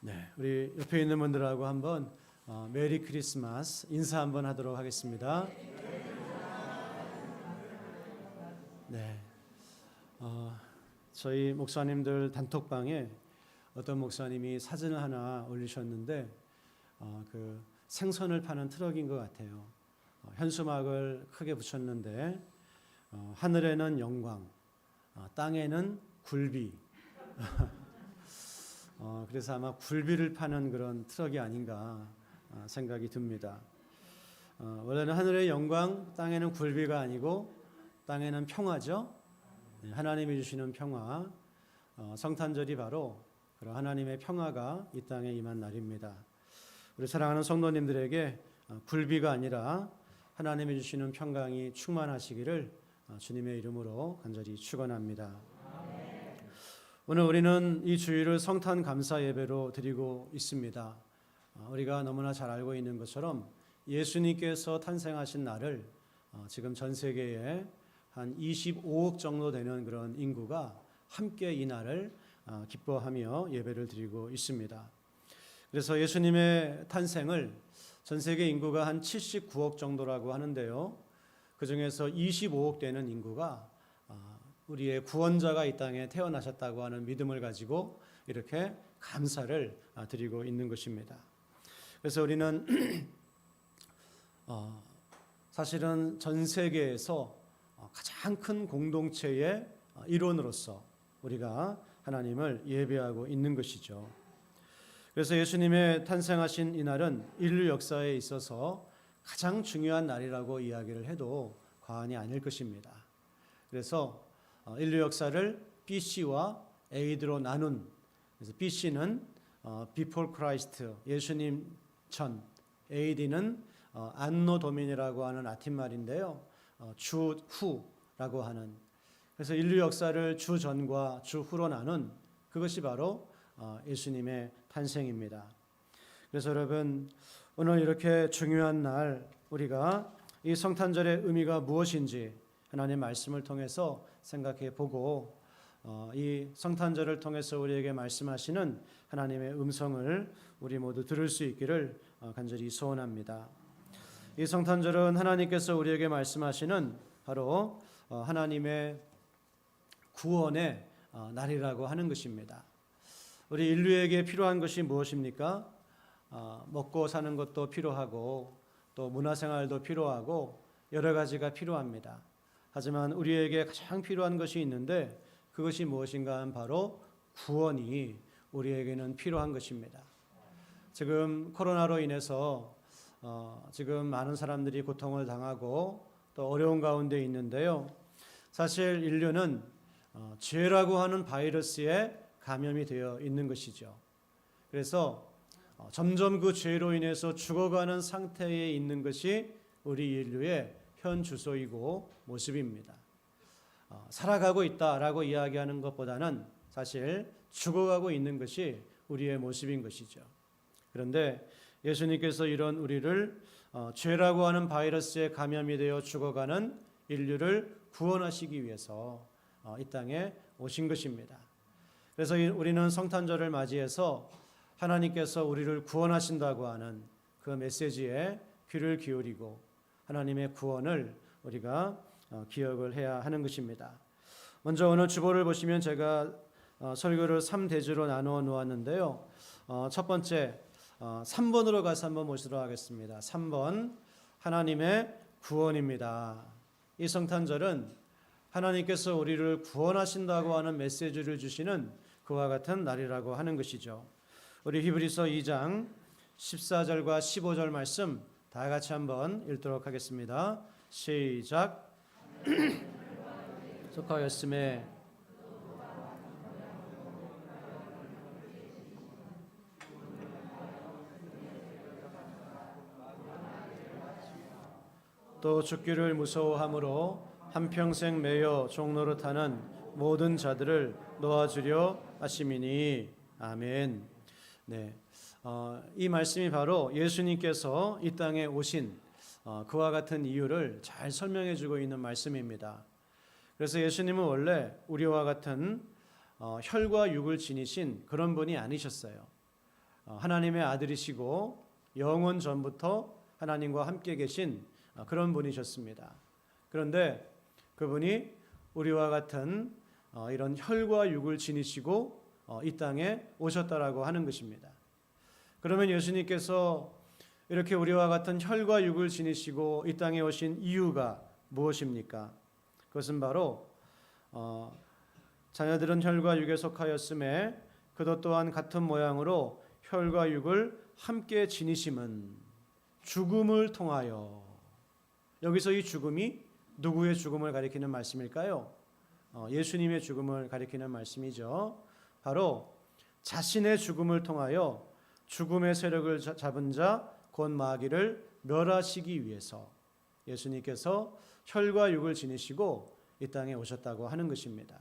네, 우리 옆에 있는 분들하고 한번 메리 크리스마스 인사 한번 하도록 하겠습니다. 네, 저희 목사님들 단톡방에 어떤 목사님이 사진을 하나 올리셨는데 그 생선을 파는 트럭인 것 같아요. 현수막을 크게 붙였는데 하늘에는 영광, 땅에는 굴비. 그래서 아마 굴비를 파는 그런 트럭이 아닌가 생각이 듭니다. 원래는 하늘의 영광, 땅에는 굴비가 아니고 땅에는 평화죠. 하나님이 주시는 평화, 성탄절이 바로 그런 하나님의 평화가 이 땅에 임한 날입니다. 우리 사랑하는 성도님들에게 굴비가 아니라 하나님이 주시는 평강이 충만하시기를 주님의 이름으로 간절히 축원합니다. 오늘 우리는 이 주일을 성탄 감사 예배로 드리고 있습니다. 우리가 너무나 잘 알고 있는 것처럼 예수님께서 탄생하신 날을 지금 전 세계에 한 25억 정도 되는 그런 인구가 함께 이 날을 기뻐하며 예배를 드리고 있습니다. 그래서 예수님의 탄생을 전 세계 인구가 한 79억 정도라고 하는데요. 그 중에서 25억 되는 인구가 우리의 구원자가 이 땅에 태어나셨다고 하는 믿음을 가지고 이렇게 감사를 드리고 있는 것입니다. 그래서 우리는 사실은 전 세계에서 가장 큰 공동체의 일원으로서 우리가 하나님을 예배하고 있는 것이죠. 그래서 예수님의 탄생하신 이날은 인류 역사에 있어서 가장 중요한 날이라고 이야기를 해도 과언이 아닐 것입니다. 그래서 인류 역사를 BC와 AD로 나눈, 그래서 BC는 Before Christ, 예수님 전, AD는 안노 도민이라고 하는 라틴 말인데요, 주 후라고 하는, 그래서 인류 역사를 주 전과 주 후로 나눈 그것이 바로 예수님의 탄생입니다. 그래서 여러분, 오늘 이렇게 중요한 날 우리가 이 성탄절의 의미가 무엇인지 하나님의 말씀을 통해서 생각해 보고 이 성탄절을 통해서 우리에게 말씀하시는 하나님의 음성을 우리 모두 들을 수 있기를 간절히 소원합니다. 이 성탄절은 하나님께서 우리에게 말씀하시는 바로 하나님의 구원의 날이라고 하는 것입니다. 우리 인류에게 필요한 것이 무엇입니까? 먹고 사는 것도 필요하고 또 문화생활도 필요하고 여러 가지가 필요합니다. 하지만 우리에게 가장 필요한 것이 있는데 그것이 무엇인가 하면 바로 구원이 우리에게는 필요한 것입니다. 지금 코로나로 인해서 지금 많은 사람들이 고통을 당하고 또 어려운 가운데 있는데요. 사실 인류는 죄라고 하는 바이러스에 감염이 되어 있는 것이죠. 그래서 점점 그 죄로 인해서 죽어가는 상태에 있는 것이 우리 인류의 현 주소이고 모습입니다. 살아가고 있다라고 이야기하는 것보다는 사실 죽어가고 있는 것이 우리의 모습인 것이죠. 그런데 예수님께서 이런 우리를 죄라고 하는 바이러스에 감염이 되어 죽어가는 인류를 구원하시기 위해서 이 땅에 오신 것입니다. 그래서 우리는 성탄절을 맞이해서 하나님께서 우리를 구원하신다고 하는 그 메시지에 귀를 기울이고 하나님의 구원을 우리가 기억을 해야 하는 것입니다. 먼저 오늘 주보를 보시면 제가 설교를 3대주로 나누어 놓았는데요. 첫 번째 3번으로 가서 한번 보시도록 하겠습니다. 3번 하나님의 구원입니다. 이 성탄절은 하나님께서 우리를 구원하신다고 하는 메시지를 주시는 그와 같은 날이라고 하는 것이죠. 우리 히브리서 2장 14절과 15절 말씀 다 같이 한번 읽도록 하겠습니다. 시작. 속하였음에 또 죽기를 무서워함으로 한평생 매여 종노릇하는 모든 자들을 놓아주려 하심이니 아멘. 네. 이 말씀이 바로 예수님께서 이 땅에 오신 그와 같은 이유를 잘 설명해 주고 있는 말씀입니다. 그래서 예수님은 원래 우리와 같은 혈과 육을 지니신 그런 분이 아니셨어요. 하나님의 아들이시고 영원 전부터 하나님과 함께 계신 그런 분이셨습니다. 그런데 그분이 우리와 같은 이런 혈과 육을 지니시고 이 땅에 오셨다라고 하는 것입니다. 그러면 예수님께서 이렇게 우리와 같은 혈과 육을 지니시고 이 땅에 오신 이유가 무엇입니까? 그것은 바로 자녀들은 혈과 육에 속하였음에 그도 또한 같은 모양으로 혈과 육을 함께 지니심은 죽음을 통하여. 여기서 이 죽음이 누구의 죽음을 가리키는 말씀일까요? 예수님의 죽음을 가리키는 말씀이죠. 바로 자신의 죽음을 통하여 죽음의 세력을 잡은 자 곧 마귀를 멸하시기 위해서 예수님께서 혈과 육을 지니시고 이 땅에 오셨다고 하는 것입니다.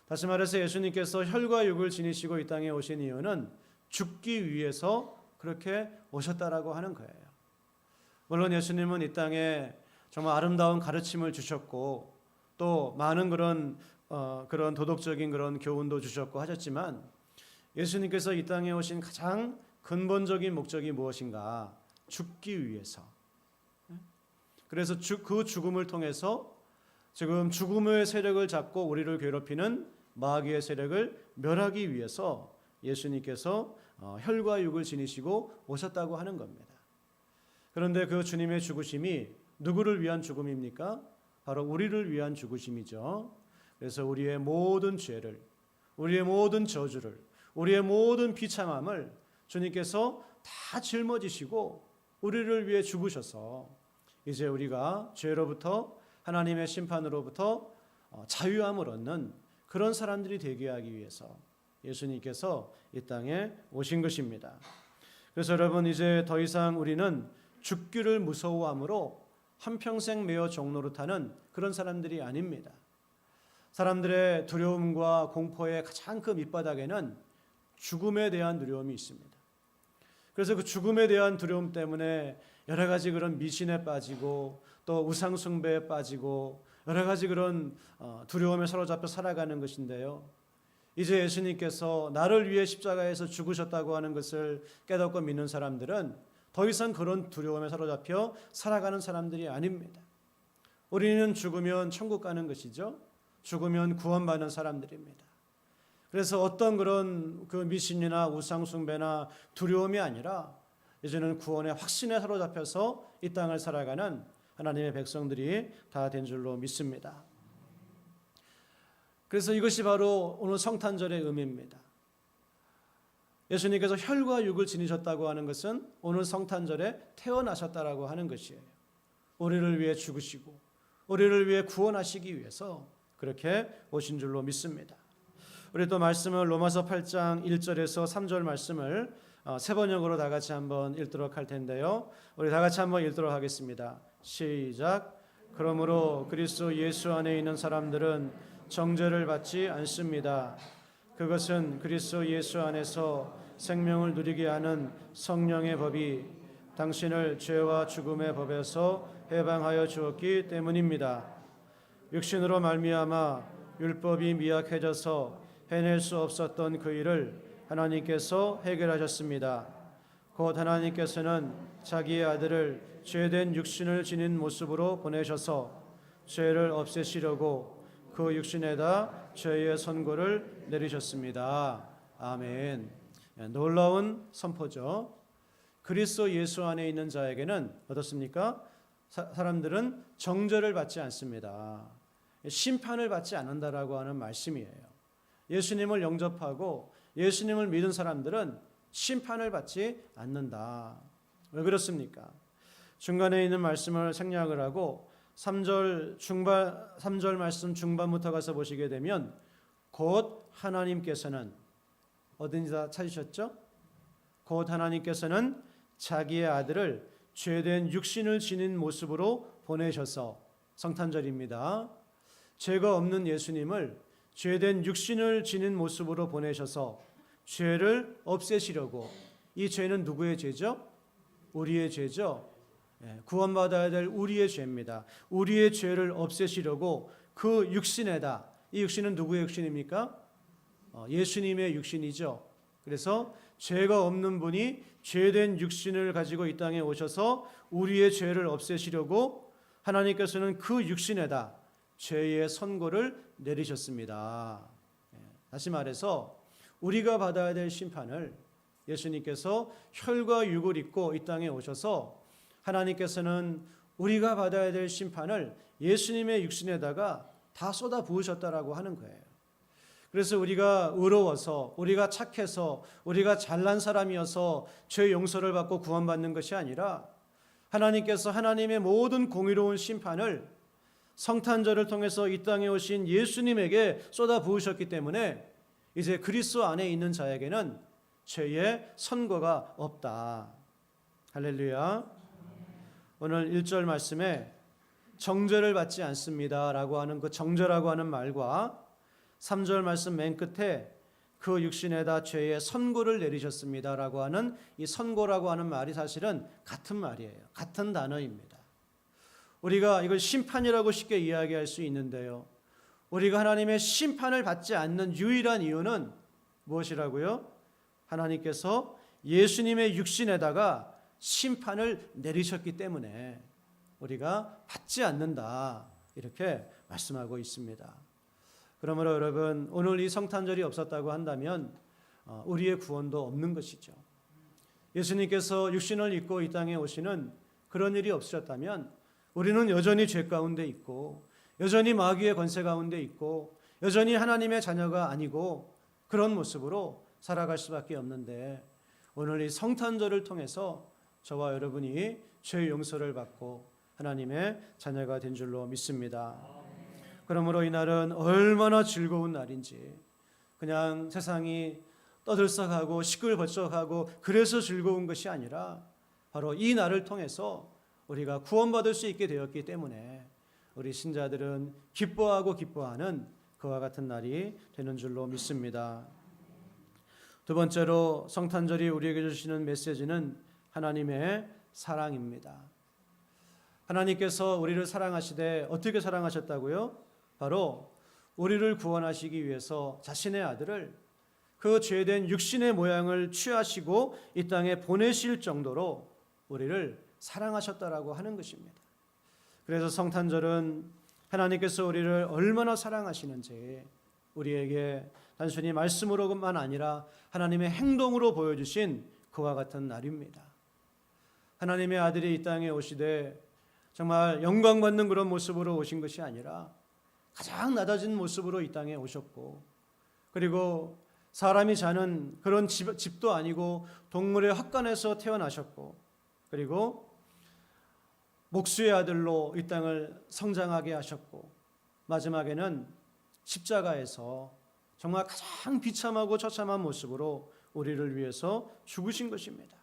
다시 말해서 예수님께서 혈과 육을 지니시고 이 땅에 오신 이유는 죽기 위해서 그렇게 오셨다라고 하는 거예요. 물론 예수님은 이 땅에 정말 아름다운 가르침을 주셨고 또 많은 그런 도덕적인 그런 교훈도 주셨고 하셨지만 예수님께서 이 땅에 오신 가장 근본적인 목적이 무엇인가? 죽기 위해서. 그래서 그 죽음을 통해서 지금 죽음의 세력을 잡고 우리를 괴롭히는 마귀의 세력을 멸하기 위해서 예수님께서 혈과 육을 지니시고 오셨다고 하는 겁니다. 그런데 그 주님의 죽으심이 누구를 위한 죽음입니까? 바로 우리를 위한 죽으심이죠. 그래서 우리의 모든 죄를, 우리의 모든 저주를, 우리의 모든 비참함을 주님께서 다 짊어지시고 우리를 위해 죽으셔서 이제 우리가 죄로부터 하나님의 심판으로부터 자유함을 얻는 그런 사람들이 되게 하기 위해서 예수님께서 이 땅에 오신 것입니다. 그래서 여러분 이제 더 이상 우리는 죽기를 무서워함으로 한평생 매어 종노릇하는 그런 사람들이 아닙니다. 사람들의 두려움과 공포의 가장 큰 밑바닥에는 죽음에 대한 두려움이 있습니다. 그래서 그 죽음에 대한 두려움 때문에 여러 가지 그런 미신에 빠지고 또 우상 숭배에 빠지고 여러 가지 그런 두려움에 사로잡혀 살아가는 것인데요. 이제 예수님께서 나를 위해 십자가에서 죽으셨다고 하는 것을 깨닫고 믿는 사람들은 더 이상 그런 두려움에 사로잡혀 살아가는 사람들이 아닙니다. 우리는 죽으면 천국 가는 것이죠. 죽으면 구원받는 사람들입니다. 그래서 어떤 그런 그 미신이나 우상 숭배나 두려움이 아니라 이제는 구원의 확신에 사로잡혀서 이 땅을 살아가는 하나님의 백성들이 다 된 줄로 믿습니다. 그래서 이것이 바로 오늘 성탄절의 의미입니다. 예수님께서 혈과 육을 지니셨다고 하는 것은 오늘 성탄절에 태어나셨다라고 하는 것이에요. 우리를 위해 죽으시고 우리를 위해 구원하시기 위해서 그렇게 오신 줄로 믿습니다. 우리 또 말씀을 로마서 8장 1절에서 3절 말씀을 세 번역으로 다 같이 한번 읽도록 할 텐데요. 우리 다 같이 한번 읽도록 하겠습니다. 시작. 그러므로 그리스도 예수 안에 있는 사람들은 정죄를 받지 않습니다. 그것은 그리스도 예수 안에서 생명을 누리게 하는 성령의 법이 당신을 죄와 죽음의 법에서 해방하여 주었기 때문입니다. 육신으로 말미암아 율법이 미약해져서 해낼 수 없었던 그 일을 하나님께서 해결하셨습니다. 곧 하나님께서는 자기의 아들을 죄된 육신을 지닌 모습으로 보내셔서 죄를 없애시려고 그 육신에다 죄의 선고를 내리셨습니다. 아멘. 놀라운 선포죠. 그리스도 예수 안에 있는 자에게는 어떻습니까? 사람들은 정죄를 받지 않습니다. 심판을 받지 않는다라고 하는 말씀이에요. 예수님을 영접하고 예수님을 믿은 사람들은 심판을 받지 않는다. 왜 그렇습니까? 중간에 있는 말씀을 생략을 하고 3절 말씀 중반부터 가서 보시게 되면 곧 하나님께서는 어딘지 다 찾으셨죠? 곧 하나님께서는 자기의 아들을 죄된 육신을 지닌 모습으로 보내셔서 성탄절입니다. 죄가 없는 예수님을 죄된 육신을 지닌 모습으로 보내셔서 죄를 없애시려고. 이 죄는 누구의 죄죠? 우리의 죄죠. 구원받아야 될 우리의 죄입니다. 우리의 죄를 없애시려고 그 육신에다, 이 육신은 누구의 육신입니까? 예수님의 육신이죠. 그래서 죄가 없는 분이 죄된 육신을 가지고 이 땅에 오셔서 우리의 죄를 없애시려고 하나님께서는 그 육신에다 죄의 선고를 내리셨습니다. 다시 말해서 우리가 받아야 될 심판을 예수님께서 혈과 육을 입고 이 땅에 오셔서 하나님께서는 우리가 받아야 될 심판을 예수님의 육신에다가 다 쏟아 부으셨다라고 하는 거예요. 그래서 우리가 의로워서, 우리가 착해서, 우리가 잘난 사람이어서 죄 용서를 받고 구원받는 것이 아니라 하나님께서 하나님의 모든 공의로운 심판을 성탄절을 통해서 이 땅에 오신 예수님에게 쏟아 부으셨기 때문에 이제 그리스도 안에 있는 자에게는 죄의 선고가 없다. 할렐루야. 오늘 1절 말씀에 정죄를 받지 않습니다라고 하는 그 정죄라고 하는 말과 3절 말씀 맨 끝에 그 육신에다 죄의 선고를 내리셨습니다라고 하는 이 선고라고 하는 말이 사실은 같은 말이에요. 같은 단어입니다. 우리가 이걸 심판이라고 쉽게 이야기할 수 있는데요. 우리가 하나님의 심판을 받지 않는 유일한 이유는 무엇이라고요? 하나님께서 예수님의 육신에다가 심판을 내리셨기 때문에 우리가 받지 않는다. 이렇게 말씀하고 있습니다. 그러므로 여러분, 오늘 이 성탄절이 없었다고 한다면 우리의 구원도 없는 것이죠. 예수님께서 육신을 입고 이 땅에 오시는 그런 일이 없으셨다면 우리는 여전히 죄 가운데 있고 여전히 마귀의 권세 가운데 있고 여전히 하나님의 자녀가 아니고 그런 모습으로 살아갈 수밖에 없는데 오늘 이 성탄절을 통해서 저와 여러분이 죄 용서를 받고 하나님의 자녀가 된 줄로 믿습니다. 그러므로 이날은 얼마나 즐거운 날인지 그냥 세상이 떠들썩하고 시끌벅적하고 그래서 즐거운 것이 아니라 바로 이 날을 통해서 우리가 구원받을 수 있게 되었기 때문에 우리 신자들은 기뻐하고 기뻐하는 그와 같은 날이 되는 줄로 믿습니다. 두 번째로 성탄절이 우리에게 주시는 메시지는 하나님의 사랑입니다. 하나님께서 우리를 사랑하시되 어떻게 사랑하셨다고요? 바로 우리를 구원하시기 위해서 자신의 아들을 그 죄된 육신의 모양을 취하시고 이 땅에 보내실 정도로 우리를 사랑하셨다라고 하는 것입니다. 그래서 성탄절은 하나님께서 우리를 얼마나 사랑하시는지 우리에게 단순히 말씀으로만 아니라 하나님의 행동으로 보여주신 그와 같은 날입니다. 하나님의 아들이 이 땅에 오시되 정말 영광받는 그런 모습으로 오신 것이 아니라 가장 낮아진 모습으로 이 땅에 오셨고 그리고 사람이 자는 그런 집도 아니고 동물의 헛간에서 태어나셨고 그리고 목수의 아들로 이 땅을 성장하게 하셨고 마지막에는 십자가에서 정말 가장 비참하고 처참한 모습으로 우리를 위해서 죽으신 것입니다.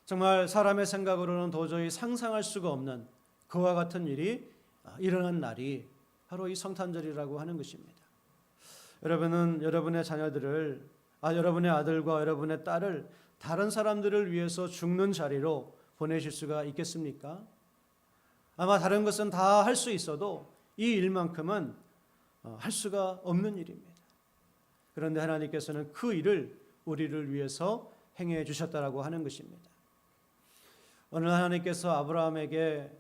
정말 사람의 생각으로는 도저히 상상할 수가 없는 그와 같은 일이 일어난 날이 바로 이 성탄절이라고 하는 것입니다. 여러분은 여러분의 자녀들을 여러분의 아들과 여러분의 딸을 다른 사람들을 위해서 죽는 자리로 보내실 수가 있겠습니까? 아마 다른 것은 다 할 수 있어도 이 일만큼은 할 수가 없는 일입니다. 그런데 하나님께서는 그 일을 우리를 위해서 행해 주셨다라고 하는 것입니다. 오늘 하나님께서 아브라함에게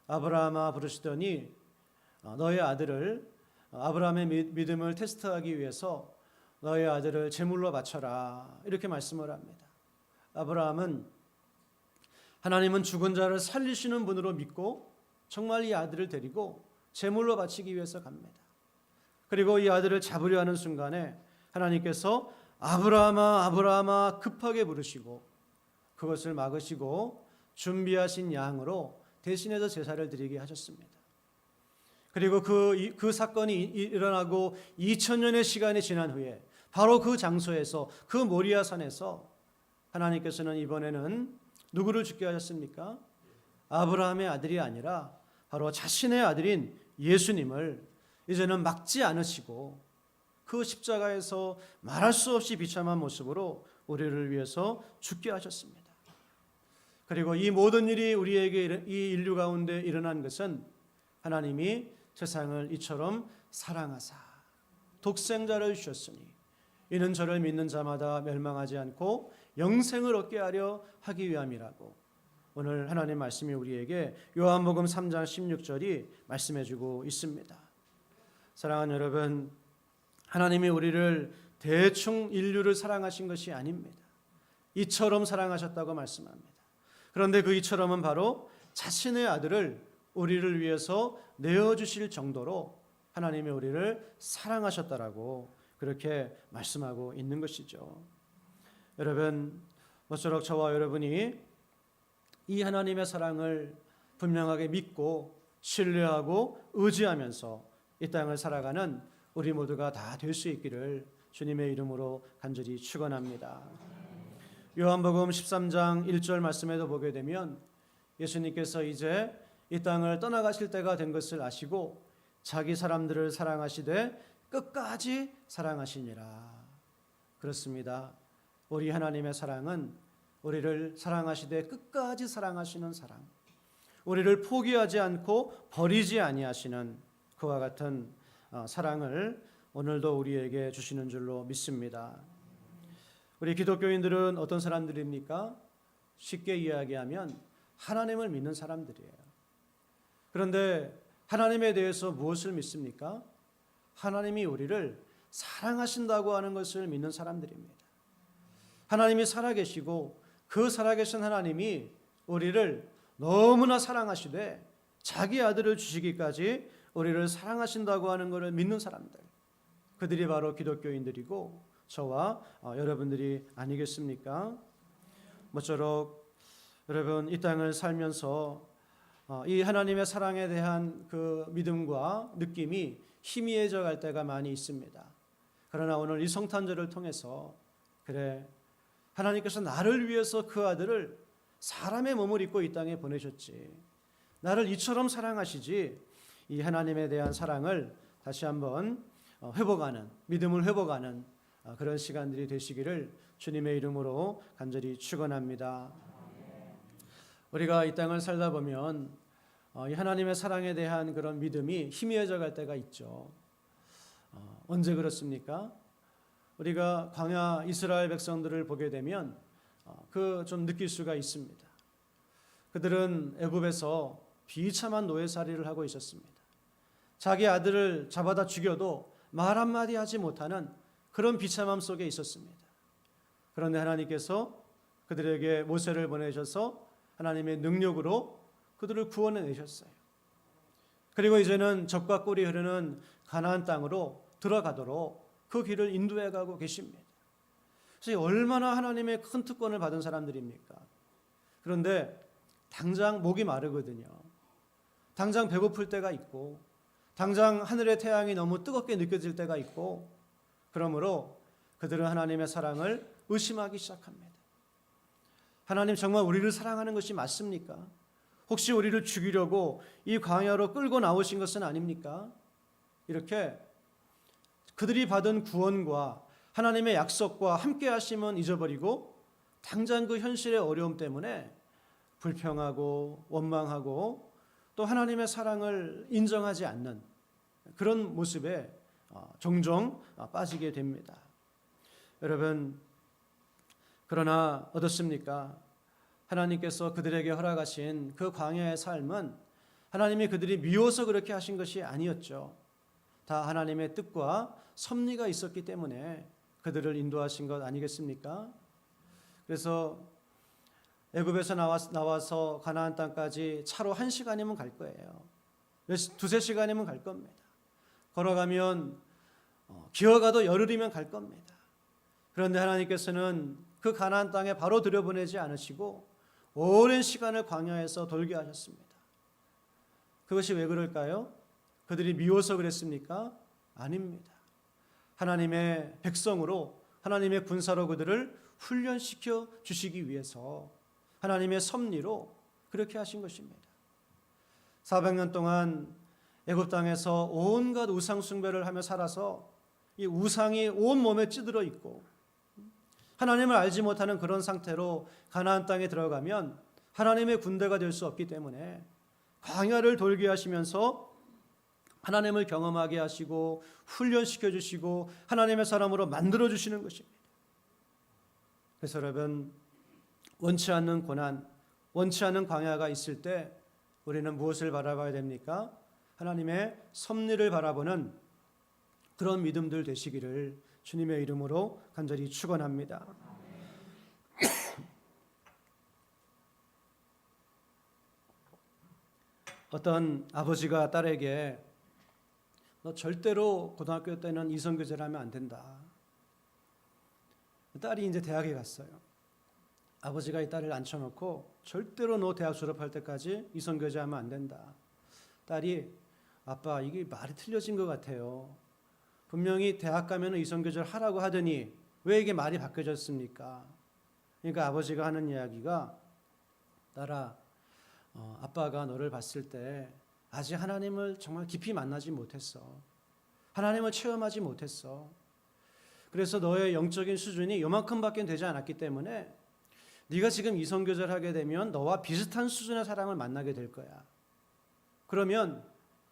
아브라함아 부르시더니 너의 아들을 아브라함의 믿음을 테스트하기 위해서 너의 아들을 제물로 바쳐라 이렇게 말씀을 합니다. 아브라함은 하나님은 죽은 자를 살리시는 분으로 믿고 정말 이 아들을 데리고 제물로 바치기 위해서 갑니다. 그리고 이 아들을 잡으려 하는 순간에 하나님께서 아브라함아 아브라함아 급하게 부르시고 그것을 막으시고 준비하신 양으로 대신해서 제사를 드리게 하셨습니다. 그리고 그 사건이 일어나고 2000년의 시간이 지난 후에 바로 그 장소에서 그 모리아 산에서 하나님께서는 이번에는 누구를 죽게 하셨습니까? 아브라함의 아들이 아니라 바로 자신의 아들인 예수님을 이제는 막지 않으시고 그 십자가에서 말할 수 없이 비참한 모습으로 우리를 위해서 죽게 하셨습니다. 그리고 이 모든 일이 우리에게 이 인류 가운데 일어난 것은 하나님이 세상을 이처럼 사랑하사 독생자를 주셨으니 이는 저를 믿는 자마다 멸망하지 않고 영생을 얻게 하려 하기 위함이라고 오늘 하나님 말씀이 우리에게 요한복음 3장 16절이 말씀해주고 있습니다. 사랑하는 여러분, 하나님이 우리를 대충 인류를 사랑하신 것이 아닙니다. 이처럼 사랑하셨다고 말씀합니다. 그런데 그 이처럼은 바로 자신의 아들을 우리를 위해서 내어주실 정도로 하나님이 우리를 사랑하셨다라고 그렇게 말씀하고 있는 것이죠. 여러분, 모쪼록 저와 여러분이 이 하나님의 사랑을 분명하게 믿고 신뢰하고 의지하면서 이 땅을 살아가는 우리 모두가 다 될 수 있기를 주님의 이름으로 간절히 축원합니다. 요한복음 13장 1절 말씀에도 보게 되면 예수님께서 이제 이 땅을 떠나가실 때가 된 것을 아시고 자기 사람들을 사랑하시되 끝까지 사랑하시니라. 그렇습니다. 우리 하나님의 사랑은 우리를 사랑하시되 끝까지 사랑하시는 사랑, 우리를 포기하지 않고 버리지 아니하시는 그와 같은 사랑을 오늘도 우리에게 주시는 줄로 믿습니다. 우리 기독교인들은 어떤 사람들입니까? 쉽게 이야기하면 하나님을 믿는 사람들이에요. 그런데 하나님에 대해서 무엇을 믿습니까? 하나님이 우리를 사랑하신다고 하는 것을 믿는 사람들입니다. 하나님이 살아계시고 그 살아계신 하나님이 우리를 너무나 사랑하시되 자기 아들을 주시기까지 우리를 사랑하신다고 하는 것을 믿는 사람들, 그들이 바로 기독교인들이고 저와 여러분들이 아니겠습니까? 모쪼록 여러분 이 땅을 살면서 이 하나님의 사랑에 대한 그 믿음과 느낌이 희미해져 갈 때가 많이 있습니다. 그러나 오늘 이 성탄절을 통해서 그래, 하나님께서 나를 위해서 그 아들을 사람의 몸을 입고 이 땅에 보내셨지, 나를 이처럼 사랑하시지, 이 하나님에 대한 사랑을 다시 한번 회복하는, 믿음을 회복하는 그런 시간들이 되시기를 주님의 이름으로 간절히 축원합니다. 우리가 이 땅을 살다 보면 이 하나님의 사랑에 대한 그런 믿음이 희미해져 갈 때가 있죠. 언제 그렇습니까? 우리가 광야 이스라엘 백성들을 보게 되면 그 좀 느낄 수가 있습니다. 그들은 애굽에서 비참한 노예살이를 하고 있었습니다. 자기 아들을 잡아다 죽여도 말 한마디 하지 못하는 그런 비참함 속에 있었습니다. 그런데 하나님께서 그들에게 모세를 보내셔서 하나님의 능력으로 그들을 구원해 내셨어요. 그리고 이제는 젖과 꿀이 흐르는 가나안 땅으로 들어가도록 그 길을 인도해 가고 계십니다. 그래서 얼마나 하나님의 큰 특권을 받은 사람들입니까? 그런데 당장 목이 마르거든요. 당장 배고플 때가 있고, 당장 하늘의 태양이 너무 뜨겁게 느껴질 때가 있고, 그러므로 그들은 하나님의 사랑을 의심하기 시작합니다. 하나님 정말 우리를 사랑하는 것이 맞습니까? 혹시 우리를 죽이려고 이 광야로 끌고 나오신 것은 아닙니까? 이렇게 그들이 받은 구원과 하나님의 약속과 함께 하심은 잊어버리고 당장 그 현실의 어려움 때문에 불평하고 원망하고 또 하나님의 사랑을 인정하지 않는 그런 모습에 종종 빠지게 됩니다. 여러분, 그러나 어떻습니까? 하나님께서 그들에게 허락하신 그 광야의 삶은 하나님이 그들이 미워서 그렇게 하신 것이 아니었죠. 다 하나님의 뜻과 섭리가 있었기 때문에 그들을 인도하신 것 아니겠습니까? 그래서 애굽에서 나와서 가나안 땅까지 차로 1시간이면 갈 거예요. 두세 시간이면 갈 겁니다. 걸어가면 기어가도 열흘이면 갈 겁니다. 그런데 하나님께서는 그 가나안 땅에 바로 들여보내지 않으시고 오랜 시간을 광야에서 돌게 하셨습니다. 그것이 왜 그럴까요? 그들이 미워서 그랬습니까? 아닙니다. 하나님의 백성으로, 하나님의 군사로 그들을 훈련시켜 주시기 위해서 하나님의 섭리로 그렇게 하신 것입니다. 400년 동안 애굽 땅에서 온갖 우상 숭배를 하며 살아서 이 우상이 온 몸에 찌들어 있고 하나님을 알지 못하는 그런 상태로 가나안 땅에 들어가면 하나님의 군대가 될 수 없기 때문에 광야를 돌게 하시면서 하나님을 경험하게 하시고 훈련시켜 주시고 하나님의 사람으로 만들어 주시는 것입니다. 그래서 여러분, 원치 않는 고난, 원치 않는 광야가 있을 때 우리는 무엇을 바라봐야 됩니까? 하나님의 섭리를 바라보는 그런 믿음들 되시기를 주님의 이름으로 간절히 축원합니다. 어떤 아버지가 딸에게 너 절대로 고등학교 때는 이성교제를 하면 안 된다. 딸이 이제 대학에 갔어요. 아버지가 이 딸을 앉혀놓고 절대로 너 대학 졸업할 때까지 이성교제하면 안 된다. 딸이 아빠 이게 말이 틀려진 것 같아요. 분명히 대학 가면 이성교제를 하라고 하더니 왜 이게 말이 바뀌어졌습니까? 그러니까 아버지가 하는 이야기가 딸아 아빠가 너를 봤을 때 아직 하나님을 정말 깊이 만나지 못했어. 하나님을 체험하지 못했어. 그래서 너의 영적인 수준이 요만큼밖에 되지 않았기 때문에 네가 지금 이성교제를 하게 되면 너와 비슷한 수준의 사랑을 만나게 될 거야. 그러면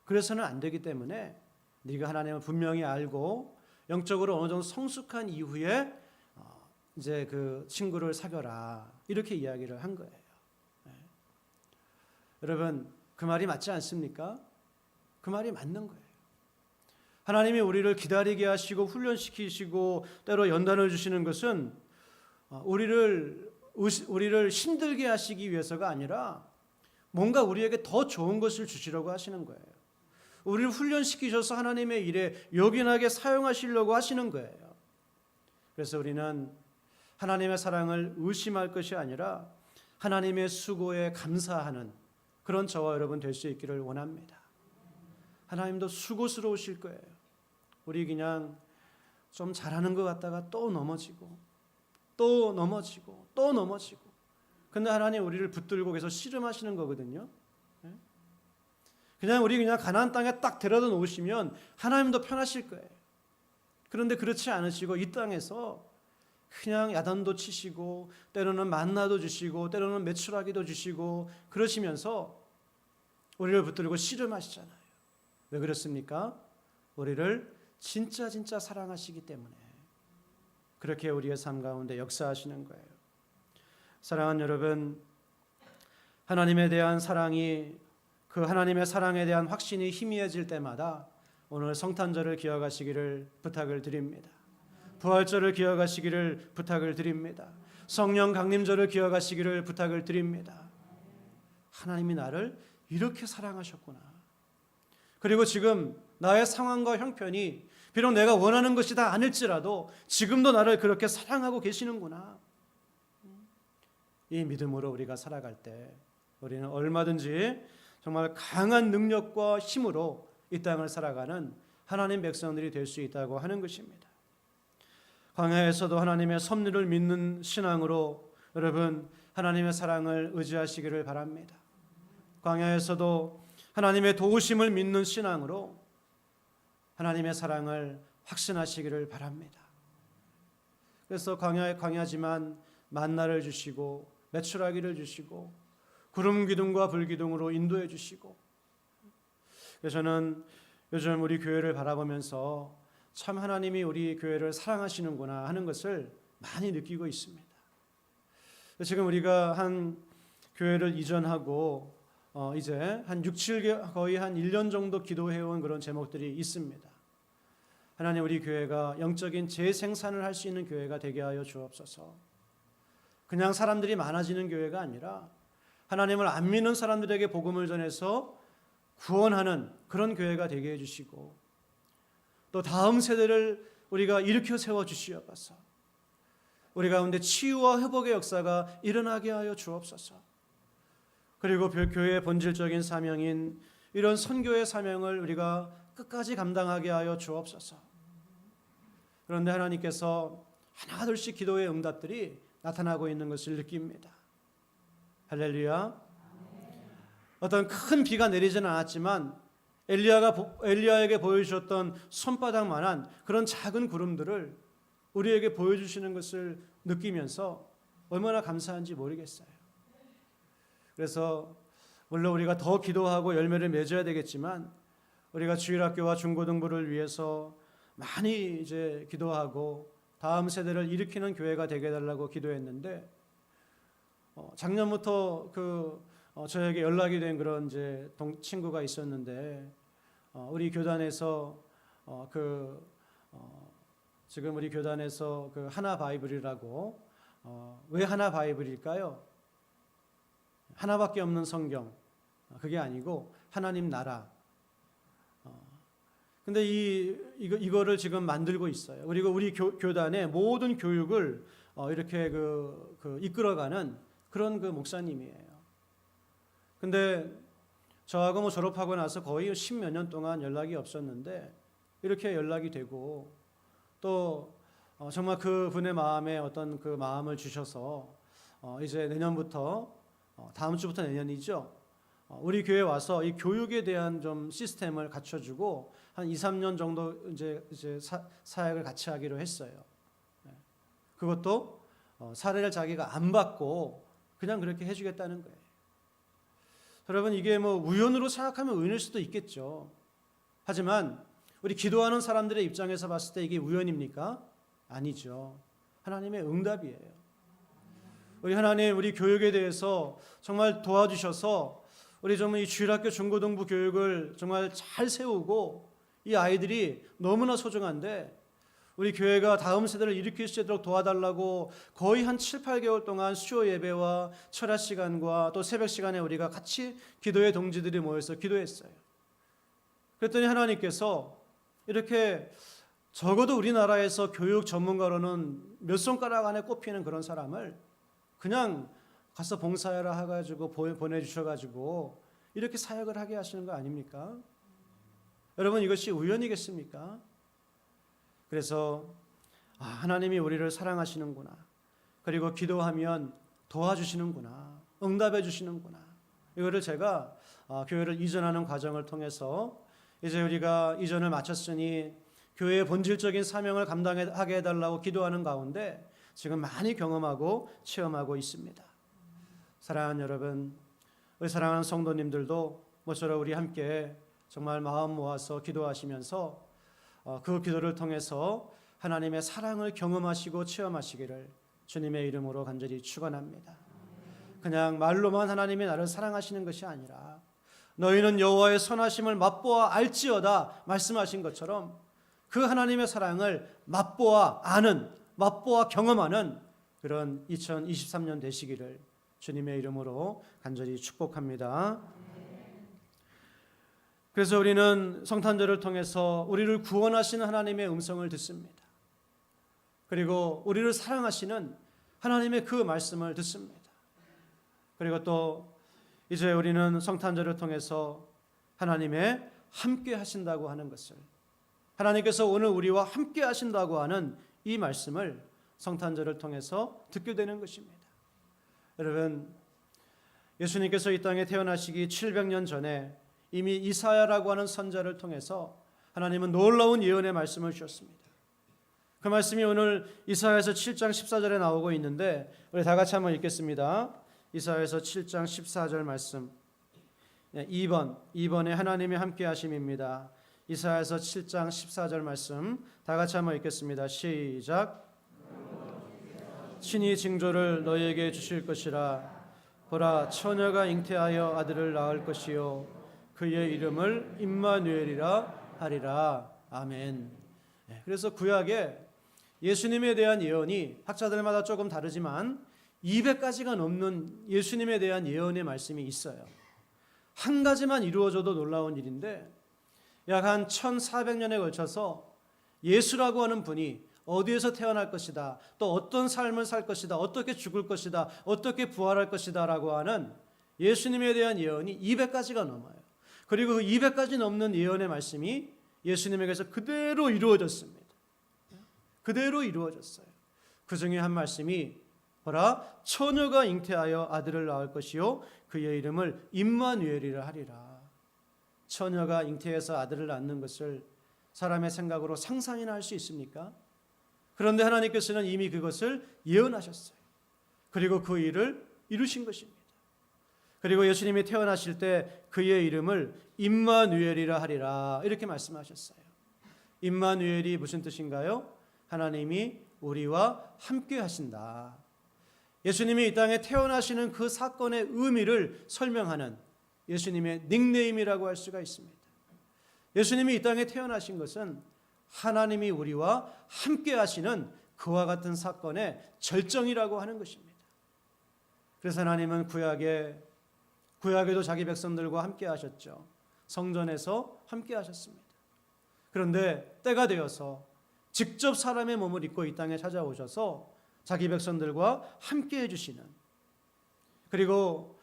그래서는 안 되기 때문에 네가 하나님을 분명히 알고 영적으로 어느 정도 성숙한 이후에 이제 그 친구를 사귀어라. 이렇게 이야기를 한 거예요. 네. 여러분 그 말이 맞지 않습니까? 그 말이 맞는 거예요. 하나님이 우리를 기다리게 하시고 훈련시키시고 때로 연단을 주시는 것은 우리를 힘들게 하시기 위해서가 아니라 뭔가 우리에게 더 좋은 것을 주시려고 하시는 거예요. 우리를 훈련시키셔서 하나님의 일에 요긴하게 사용하시려고 하시는 거예요. 그래서 우리는 하나님의 사랑을 의심할 것이 아니라 하나님의 수고에 감사하는 그런 저와 여러분 될 수 있기를 원합니다. 하나님도 수고스러우실 거예요. 우리 그냥 좀 잘하는 것 같다가 또 넘어지고 또 넘어지고 또 넘어지고, 근데 하나님 우리를 붙들고 계속 씨름하시는 거거든요. 그냥 우리 그냥 가나안 땅에 딱 데려다 놓으시면 하나님도 편하실 거예요. 그런데 그렇지 않으시고 이 땅에서 그냥 야단도 치시고 때로는 만나도 주시고 때로는 메추라기도 주시고 그러시면서 우리를 붙들고 씨름하시잖아요. 왜 그렇습니까? 우리를 진짜 사랑하시기 때문에 그렇게 우리의 삶 가운데 역사하시는 거예요. 사랑하는 여러분, 하나님에 대한 사랑이, 그 하나님의 사랑에 대한 확신이 희미해질 때마다 오늘 성탄절을 기억하시기를 부탁을 드립니다. 부활절을 기억하시기를 부탁을 드립니다. 성령 강림절을 기억하시기를 부탁을 드립니다. 하나님이 나를 이렇게 사랑하셨구나. 그리고 지금 나의 상황과 형편이 비록 내가 원하는 것이 다 아닐지라도 지금도 나를 그렇게 사랑하고 계시는구나. 이 믿음으로 우리가 살아갈 때 우리는 얼마든지 정말 강한 능력과 힘으로 이 땅을 살아가는 하나님 백성들이 될 수 있다고 하는 것입니다. 광야에서도 하나님의 섭리를 믿는 신앙으로 여러분 하나님의 사랑을 의지하시기를 바랍니다. 광야에서도 하나님의 도우심을 믿는 신앙으로 하나님의 사랑을 확신하시기를 바랍니다. 그래서 광야지만 만나를 주시고 메추라기를 주시고 구름 기둥과 불 기둥으로 인도해 주시고, 그래서 저는 요즘 우리 교회를 바라보면서 참 하나님이 우리 교회를 사랑하시는구나 하는 것을 많이 느끼고 있습니다. 지금 우리가 한 교회를 이전하고 이제 한 6, 7개월 거의 한 1년 정도 기도해온 그런 제목들이 있습니다. 하나님 우리 교회가 영적인 재생산을 할 수 있는 교회가 되게 하여 주옵소서. 그냥 사람들이 많아지는 교회가 아니라 하나님을 안 믿는 사람들에게 복음을 전해서 구원하는 그런 교회가 되게 해주시고, 또 다음 세대를 우리가 일으켜 세워주시옵소서. 우리 가운데 치유와 회복의 역사가 일어나게 하여 주옵소서. 그리고 교회의 본질적인 사명인 이런 선교의 사명을 우리가 끝까지 감당하게 하여 주옵소서. 그런데 하나님께서 하나둘씩 기도의 응답들이 나타나고 있는 것을 느낍니다. 할렐루야. 어떤 큰 비가 내리지는 않았지만 엘리야에게 보여주셨던 손바닥만한 그런 작은 구름들을 우리에게 보여주시는 것을 느끼면서 얼마나 감사한지 모르겠어요. 그래서 물론 우리가 더 기도하고 열매를 맺어야 되겠지만 우리가 주일학교와 중고등부를 위해서 많이 이제 기도하고 다음 세대를 일으키는 교회가 되게 해달라고 기도했는데 작년부터 저에게 연락이 된 그런 이제 친구가 있었는데 우리 교단에서 지금 우리 교단에서 그 하나 바이블이라고 왜 하나 바이블일까요? 하나밖에 없는 성경 그게 아니고 하나님 나라. 근데 이거를 지금 만들고 있어요. 그리고 우리 교단의 모든 교육을 이렇게 이끌어가는 그런 목사님이에요. 근데 저하고 졸업하고 나서 거의 10몇 년 동안 연락이 없었는데 이렇게 연락이 되고 또 정말 그분의 마음에 어떤 그 마음을 주셔서 이제 내년부터 다음 주부터 내년이죠. 우리 교회 와서 이 교육에 대한 좀 시스템을 갖춰주고 한 2, 3년 정도 이제 사역을 같이 하기로 했어요. 그것도 사례를 자기가 안 받고 그냥 그렇게 해주겠다는 거예요. 여러분 이게 우연으로 생각하면 우연일 수도 있겠죠. 하지만 우리 기도하는 사람들의 입장에서 봤을 때 이게 우연입니까? 아니죠. 하나님의 응답이에요. 우리 하나님 우리 교육에 대해서 정말 도와주셔서 우리 정말 이 주일학교 중고등부 교육을 정말 잘 세우고 이 아이들이 너무나 소중한데 우리 교회가 다음 세대를 일으킬 수 있도록 도와달라고 거의 한 7, 8개월 동안 수요 예배와 철야 시간과 또 새벽 시간에 우리가 같이 기도의 동지들이 모여서 기도했어요. 그랬더니 하나님께서 이렇게 적어도 우리나라에서 교육 전문가로는 몇 손가락 안에 꼽히는 그런 사람을 그냥 가서 봉사해라 해가지고 보내주셔가지고 이렇게 사역을 하게 하시는 거 아닙니까? 여러분 이것이 우연이겠습니까? 그래서 하나님이 우리를 사랑하시는구나. 그리고 기도하면 도와주시는구나. 응답해 주시는구나. 이거를 제가 교회를 이전하는 과정을 통해서 이제 우리가 이전을 마쳤으니 교회의 본질적인 사명을 감당하게 해달라고 기도하는 가운데 지금 많이 경험하고 체험하고 있습니다. 사랑하는 여러분, 우리 사랑하는 성도님들도 모처럼 우리 함께 정말 마음 모아서 기도하시면서 그 기도를 통해서 하나님의 사랑을 경험하시고 체험하시기를 주님의 이름으로 간절히 축원합니다. 그냥 말로만 하나님이 나를 사랑하시는 것이 아니라 너희는 여호와의 선하심을 맛보아 알지어다 말씀하신 것처럼 그 하나님의 사랑을 맛보아 아는, 맛보아 경험하는 그런 2023년 되시기를 주님의 이름으로 간절히 축복합니다. 그래서 우리는 성탄절을 통해서 우리를 구원하시는 하나님의 음성을 듣습니다. 그리고 우리를 사랑하시는 하나님의 그 말씀을 듣습니다. 그리고 또 이제 우리는 성탄절을 통해서 하나님의 함께 하신다고 하는 것을, 하나님께서 오늘 우리와 함께 하신다고 하는 이 말씀을 성탄절을 통해서 듣게 되는 것입니다. 여러분, 예수님께서 이 땅에 태어나시기 700년 전에 이미 이사야라고 하는 선자를 통해서 하나님은 놀라운 예언의 말씀을 주셨습니다. 그 말씀이 오늘 이사야에서 7장 14절에 나오고 있는데 우리 다 같이 한번 읽겠습니다. 이사야에서 7장 14절 말씀 2번에 하나님의 함께 하심입니다. 이사야에서 7장 14절 말씀 다 같이 한번 읽겠습니다. 시작. 친히 징조를 너희에게 주실 것이라. 보라, 처녀가 잉태하여 아들을 낳을 것이요 그의 이름을 임마누엘이라 하리라. 아멘. 그래서 구약에 예수님에 대한 예언이 학자들마다 조금 다르지만 200가지가 넘는 예수님에 대한 예언의 말씀이 있어요. 한 가지만 이루어져도 놀라운 일인데 약 한 1400년에 걸쳐서 예수라고 하는 분이 어디에서 태어날 것이다, 또 어떤 삶을 살 것이다, 어떻게 죽을 것이다, 어떻게 부활할 것이다 라고 하는 예수님에 대한 예언이 200가지가 넘어요. 그리고 그 200가지 넘는 예언의 말씀이 예수님에게서 그대로 이루어졌습니다. 그대로 이루어졌어요. 그 중에 한 말씀이 보라, 처녀가 잉태하여 아들을 낳을 것이요 그의 이름을 임마누엘이라 하리라. 처녀가 잉태해서 아들을 낳는 것을 사람의 생각으로 상상이나 할 수 있습니까? 그런데 하나님께서는 이미 그것을 예언하셨어요. 그리고 그 일을 이루신 것입니다. 그리고 예수님이 태어나실 때 그의 이름을 임마누엘이라 하리라 이렇게 말씀하셨어요. 임마누엘이 무슨 뜻인가요? 하나님이 우리와 함께 하신다. 예수님이 이 땅에 태어나시는 그 사건의 의미를 설명하는 예수님의 닉네임이라고 할 수가 있습니다. 예수님이 이 땅에 태어나신 것은 하나님이 우리와 함께 하시는 그와 같은 사건의 절정이라고 하는 것입니다. 그래서 하나님은 구약에도 자기 백성들과 함께 하셨죠. 성전에서 함께 하셨습니다. 그런데 때가 되어서 직접 사람의 몸을 입고 이 땅에 찾아오셔서 자기 백성들과 함께 해주시는, 그리고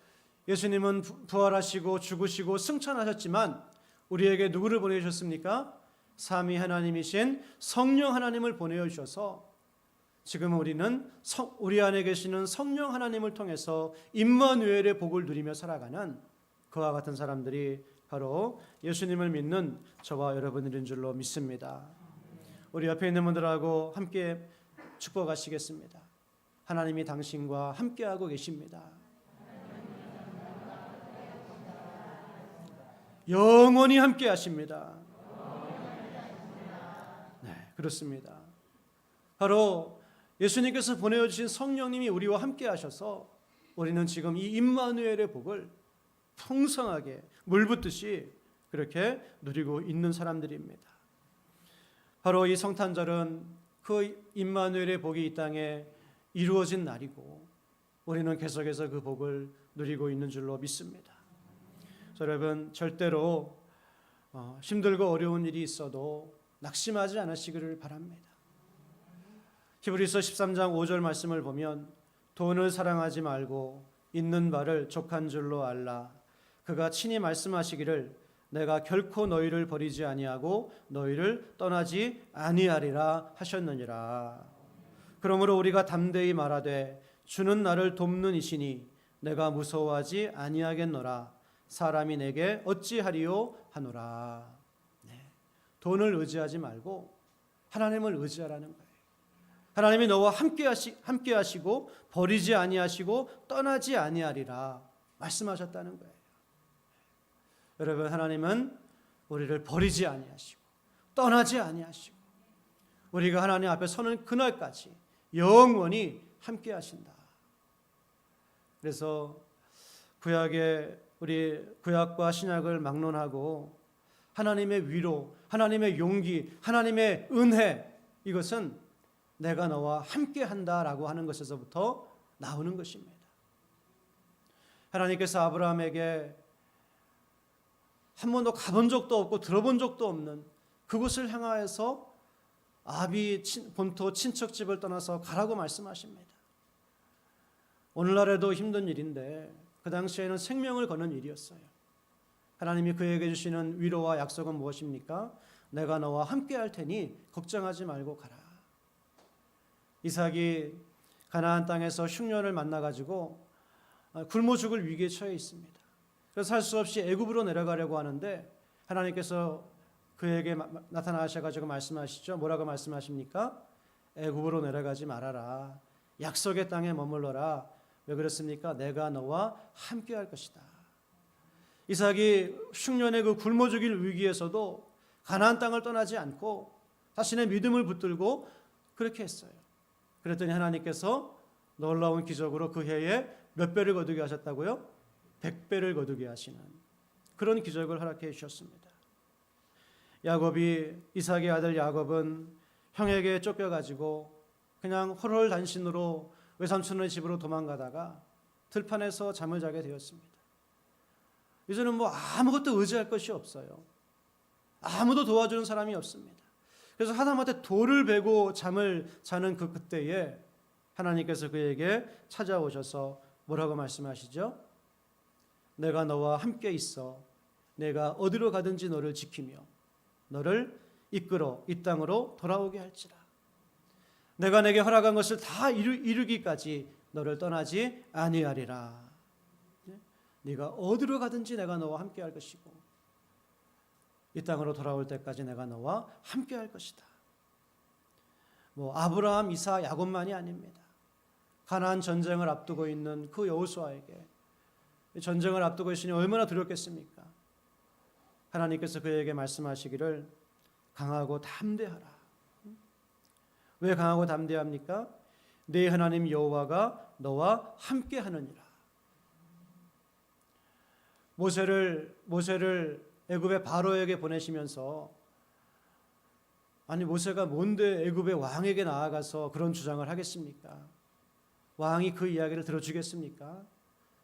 예수님은 부활하시고 죽으시고 승천하셨지만 우리에게 누구를 보내주셨습니까? 삼위 하나님이신 성령 하나님을 보내주셔서 지금 우리는 우리 안에 계시는 성령 하나님을 통해서 임마누엘의 복을 누리며 살아가는 그와 같은 사람들이 바로 예수님을 믿는 저와 여러분들인 줄로 믿습니다. 우리 옆에 있는 분들하고 함께 축복하시겠습니다. 하나님이 당신과 함께하고 계십니다. 영원히 함께 하십니다. 네, 그렇습니다. 바로 예수님께서 보내주신 성령님이 우리와 함께 하셔서 우리는 지금 이 임마누엘의 복을 풍성하게 물 붓듯이 그렇게 누리고 있는 사람들입니다. 바로 이 성탄절은 그 임마누엘의 복이 이 땅에 이루어진 날이고 우리는 계속해서 그 복을 누리고 있는 줄로 믿습니다. 여러분, 절대로 힘들고 어려운 일이 있어도 낙심하지 않으시기를 바랍니다. 히브리서 13장 5절 말씀을 보면 돈을 사랑하지 말고 있는 바를 족한 줄로 알라. 그가 친히 말씀하시기를 내가 결코 너희를 버리지 아니하고 너희를 떠나지 아니하리라 하셨느니라. 그러므로 우리가 담대히 말하되 주는 나를 돕는 이시니 내가 무서워하지 아니하겠노라. 사람이 내게 어찌하리요 하노라. 네. 돈을 의지하지 말고 하나님을 의지하라는 거예요. 하나님이 너와 함께 하시고 버리지 아니하시고 떠나지 아니하리라 말씀하셨다는 거예요. 여러분, 하나님은 우리를 버리지 아니하시고 떠나지 아니하시고 우리가 하나님 앞에 서는 그날까지 영원히 함께 하신다. 그래서 우리 구약과 신약을 막론하고 하나님의 위로, 하나님의 용기, 하나님의 은혜, 이것은 내가 너와 함께 한다라고 하는 것에서부터 나오는 것입니다. 하나님께서 아브라함에게 한 번도 가본 적도 없고 들어본 적도 없는 그곳을 향하여서 아비 본토 친척집을 떠나서 가라고 말씀하십니다. 오늘날에도 힘든 일인데 그 당시에는 생명을 거는 일이었어요. 하나님이 그에게 주시는 위로와 약속은 무엇입니까? 내가 너와 함께 할 테니 걱정하지 말고 가라. 이삭이 가나안 땅에서 흉년을 만나가지고 굶어 죽을 위기에 처해 있습니다. 그래서 할 수 없이 애굽으로 내려가려고 하는데 하나님께서 그에게 나타나셔가지고 말씀하시죠. 뭐라고 말씀하십니까? 애굽으로 내려가지 말아라. 약속의 땅에 머물러라. 왜 그렇습니까? 내가 너와 함께 할 것이다. 이삭이 흉년의 그 굶어 죽일 위기에서도 가나안 땅을 떠나지 않고 자신의 믿음을 붙들고 그렇게 했어요. 그랬더니 하나님께서 놀라운 기적으로 그 해에 몇 배를 거두게 하셨다고요? 100배를 거두게 하시는 그런 기적을 허락해 주셨습니다. 이삭의 아들 야곱은 형에게 쫓겨가지고 그냥 홀홀단신으로 외삼촌의 집으로 도망가다가 들판에서 잠을 자게 되었습니다. 이제는 뭐 아무것도 의지할 것이 없어요. 아무도 도와주는 사람이 없습니다. 그래서 하다못해 돌을 베고 잠을 자는 그때에 하나님께서 그에게 찾아오셔서 뭐라고 말씀하시죠? 내가 너와 함께 있어 내가 어디로 가든지 너를 지키며 너를 이끌어 이 땅으로 돌아오게 할지라. 내가 내게 허락한 것을 다 이루기까지 너를 떠나지 아니하리라. 네가 어디로 가든지 내가 너와 함께 할 것이고 이 땅으로 돌아올 때까지 내가 너와 함께 할 것이다. 뭐 아브라함, 이삭, 야곱만이 아닙니다. 가나안 전쟁을 앞두고 있는 그 여호수아에게 전쟁을 앞두고 있으니 얼마나 두렵겠습니까? 하나님께서 그에게 말씀하시기를 강하고 담대하라. 왜 강하고 담대합니까? 네 하나님 여호와가 너와 함께 하느니라. 모세를 애굽의 바로에게 보내시면서 아니 모세가 뭔데 애굽의 왕에게 나아가서 그런 주장을 하겠습니까? 왕이 그 이야기를 들어주겠습니까?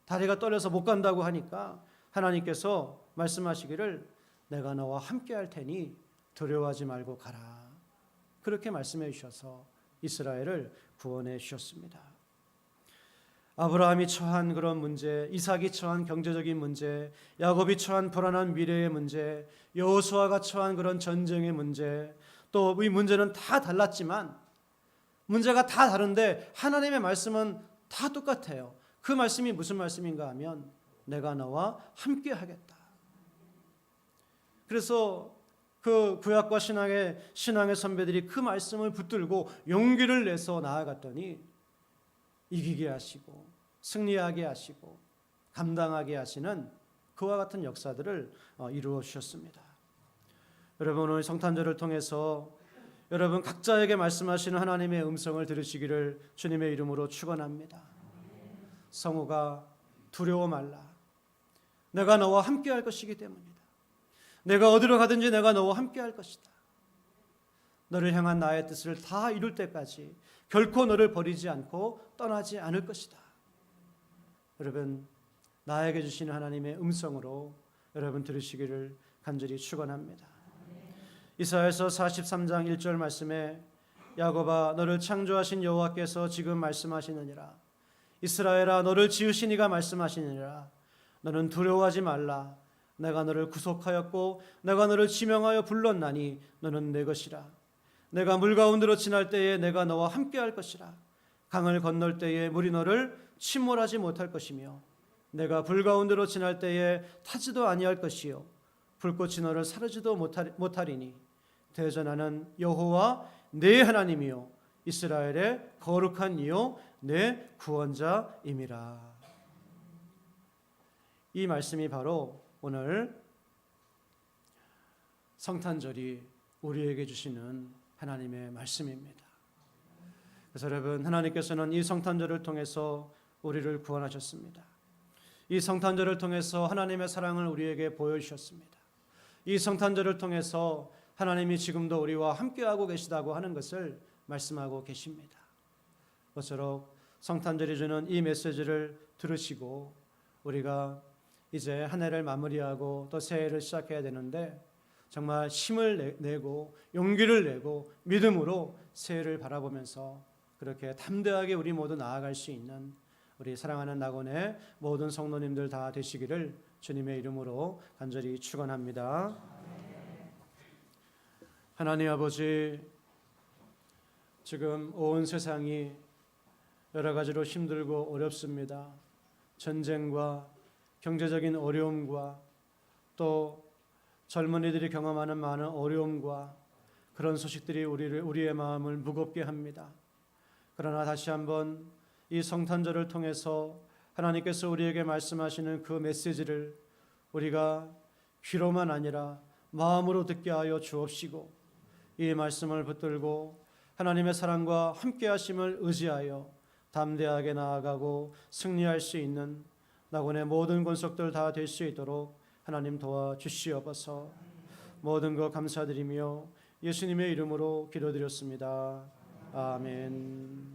다리가 떨려서 못 간다고 하니까 하나님께서 말씀하시기를 내가 너와 함께 할 테니 두려워하지 말고 가라. 그렇게 말씀해 주셔서 이스라엘을 구원해 주셨습니다. 아브라함이 처한 그런 문제, 이삭이 처한 경제적인 문제, 야곱이 처한 불안한 미래의 문제, 여호수아가 처한 그런 전쟁의 문제, 또 이 문제는 다 달랐지만 문제가 다 다른데 하나님의 말씀은 다 똑같아요. 그 말씀이 무슨 말씀인가 하면 내가 너와 함께 하겠다. 그래서 그 구약과 신앙의 선배들이 그 말씀을 붙들고 용기를 내서 나아갔더니 이기게 하시고 승리하게 하시고 감당하게 하시는 그와 같은 역사들을 이루어 주셨습니다. 여러분 오늘 성탄절을 통해서 여러분 각자에게 말씀하시는 하나님의 음성을 들으시기를 주님의 이름으로 축원합니다. 성우가 두려워 말라. 내가 너와 함께 할 것이기 때문이다. 내가 어디로 가든지 내가 너와 함께 할 것이다. 너를 향한 나의 뜻을 다 이룰 때까지 결코 너를 버리지 않고 떠나지 않을 것이다. 여러분 나에게 주시는 하나님의 음성으로 여러분 들으시기를 간절히 축원합니다. 이사야서 43장 1절 말씀에 야곱아 너를 창조하신 여호와께서 지금 말씀하시느니라. 이스라엘아 너를 지으신 이가 말씀하시느니라. 너는 두려워하지 말라. 내가 너를 구속하였고 내가 너를 지명하여 불렀나니 너는 내 것이라. 내가 물 가운데로 지날 때에 내가 너와 함께 할 것이라. 강을 건널 때에 물이 너를 침몰하지 못할 것이며 내가 불 가운데로 지날 때에 타지도 아니할 것이요 불꽃이 너를 사르지도 못하리니 대전하는 여호와 내 하나님이요 이스라엘의 거룩한 이요 내 구원자임이라. 이 말씀이 바로 오늘 성탄절이 우리에게 주시는 하나님의 말씀입니다. 그래서 여러분 하나님께서는 이 성탄절을 통해서 우리를 구원하셨습니다. 이 성탄절을 통해서 하나님의 사랑을 우리에게 보여주셨습니다. 이 성탄절을 통해서 하나님이 지금도 우리와 함께하고 계시다고 하는 것을 말씀하고 계십니다. 모쪼록 성탄절이 주는 이 메시지를 들으시고 우리가 이제 한 해를 마무리하고 또 새해를 시작해야 되는데 정말 힘을 내고 용기를 내고 믿음으로 새해를 바라보면서 그렇게 담대하게 우리 모두 나아갈 수 있는 우리 사랑하는 낙원의 모든 성도님들 다 되시기를 주님의 이름으로 간절히 축원합니다. 하나님 아버지, 지금 온 세상이 여러 가지로 힘들고 어렵습니다. 전쟁과 경제적인 어려움과 또 젊은이들이 경험하는 많은 어려움과 그런 소식들이 우리의 마음을 무겁게 합니다. 그러나 다시 한번 이 성탄절을 통해서 하나님께서 우리에게 말씀하시는 그 메시지를 우리가 귀로만 아니라 마음으로 듣게 하여 주옵시고 이 말씀을 붙들고 하나님의 사랑과 함께 하심을 의지하여 담대하게 나아가고 승리할 수 있는 낙원의 모든 권속들 다 될 수 있도록 하나님 도와주시옵소서. 모든 것 감사드리며 예수님의 이름으로 기도드렸습니다. 아멘.